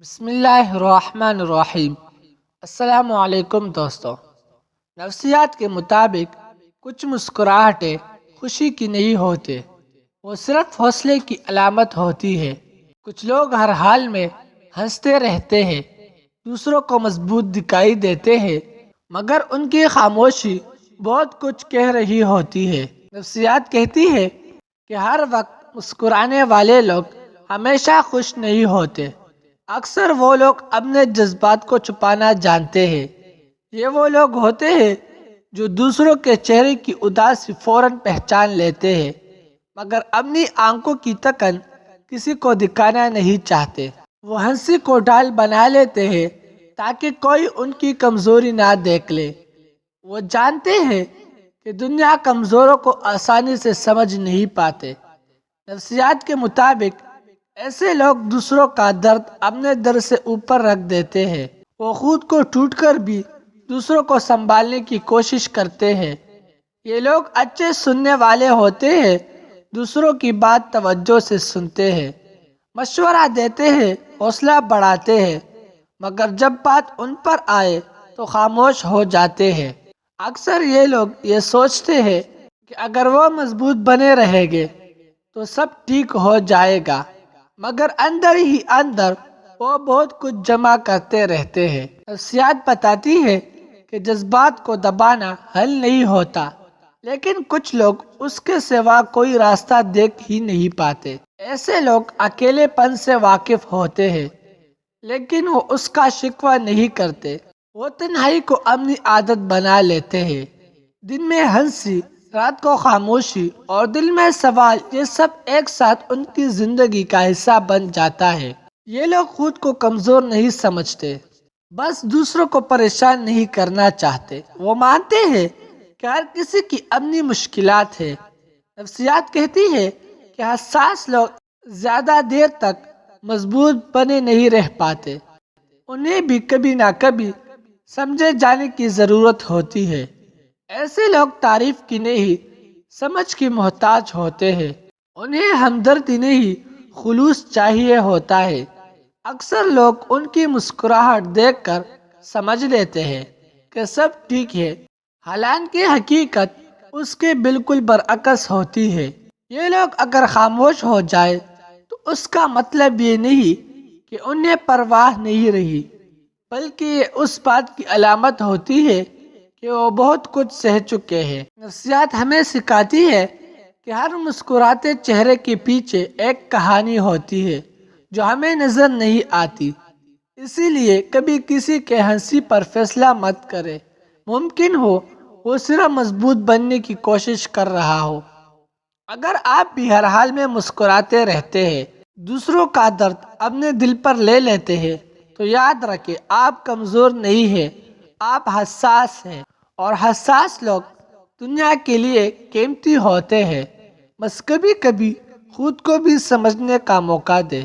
بسم اللہ الرحمن الرحیم۔ السلام علیکم دوستو۔ نفسیات کے مطابق کچھ مسکراہٹیں خوشی کی نہیں ہوتے، وہ صرف حوصلے کی علامت ہوتی ہے۔ کچھ لوگ ہر حال میں ہنستے رہتے ہیں، دوسروں کو مضبوط دکھائی دیتے ہیں، مگر ان کی خاموشی بہت کچھ کہہ رہی ہوتی ہے۔ نفسیات کہتی ہے کہ ہر وقت مسکرانے والے لوگ ہمیشہ خوش نہیں ہوتے۔ اکثر وہ لوگ اپنے جذبات کو چھپانا جانتے ہیں۔ یہ وہ لوگ ہوتے ہیں جو دوسروں کے چہرے کی اداسی فوراً پہچان لیتے ہیں، مگر اپنی آنکھوں کی تکن کسی کو دکھانا نہیں چاہتے۔ وہ ہنسی کو ڈھال بنا لیتے ہیں تاکہ کوئی ان کی کمزوری نہ دیکھ لے۔ وہ جانتے ہیں کہ دنیا کمزوروں کو آسانی سے سمجھ نہیں پاتے۔ نفسیات کے مطابق ایسے لوگ دوسروں کا درد اپنے درد سے اوپر رکھ دیتے ہیں۔ وہ خود کو ٹوٹ کر بھی دوسروں کو سنبھالنے کی کوشش کرتے ہیں۔ یہ لوگ اچھے سننے والے ہوتے ہیں، دوسروں کی بات توجہ سے سنتے ہیں، مشورہ دیتے ہیں، حوصلہ بڑھاتے ہیں، مگر جب بات ان پر آئے تو خاموش ہو جاتے ہیں۔ اکثر یہ لوگ یہ سوچتے ہیں کہ اگر وہ مضبوط بنے رہیں گے تو سب ٹھیک ہو جائے گا، مگر اندر ہی اندر وہ بہت کچھ جمع کرتے رہتے ہیں۔ نفسیات بتاتی ہے کہ جذبات کو دبانا حل نہیں ہوتا، لیکن کچھ لوگ اس کے سوا کوئی راستہ دیکھ ہی نہیں پاتے۔ ایسے لوگ اکیلے پن سے واقف ہوتے ہیں، لیکن وہ اس کا شکوہ نہیں کرتے۔ وہ تنہائی کو اپنی عادت بنا لیتے ہیں۔ دن میں ہنسی، رات کو خاموشی اور دل میں سوال، یہ سب ایک ساتھ ان کی زندگی کا حصہ بن جاتا ہے۔ یہ لوگ خود کو کمزور نہیں سمجھتے، بس دوسروں کو پریشان نہیں کرنا چاہتے۔ وہ مانتے ہیں کہ ہر کسی کی اپنی مشکلات ہے۔ نفسیات کہتی ہے کہ حساس لوگ زیادہ دیر تک مضبوط بنے نہیں رہ پاتے، انہیں بھی کبھی نہ کبھی سمجھے جانے کی ضرورت ہوتی ہے۔ ایسے لوگ تعریف کی نہیں، سمجھ کی محتاج ہوتے ہیں، انہیں ہمدردی نہیں، خلوص چاہیے ہوتا ہے۔ اکثر لوگ ان کی مسکراہٹ دیکھ کر سمجھ لیتے ہیں کہ سب ٹھیک ہے، حالانکہ حقیقت اس کے بالکل برعکس ہوتی ہے۔ یہ لوگ اگر خاموش ہو جائے تو اس کا مطلب یہ نہیں کہ انہیں پرواہ نہیں رہی، بلکہ یہ اس بات کی علامت ہوتی ہے کہ وہ بہت کچھ سہ چکے ہیں۔ نفسیات ہمیں سکھاتی ہے کہ ہر مسکراتے چہرے کے پیچھے ایک کہانی ہوتی ہے جو ہمیں نظر نہیں آتی۔ اسی لیے کبھی کسی کے ہنسی پر فیصلہ مت کرے، ممکن ہو وہ صرف مضبوط بننے کی کوشش کر رہا ہو۔ اگر آپ بھی ہر حال میں مسکراتے رہتے ہیں، دوسروں کا درد اپنے دل پر لے لیتے ہیں، تو یاد رکھیں آپ کمزور نہیں ہیں، آپ حساس ہیں، اور حساس لوگ دنیا کے لیے قیمتی ہوتے ہیں۔ بس کبھی کبھی خود کو بھی سمجھنے کا موقع دے۔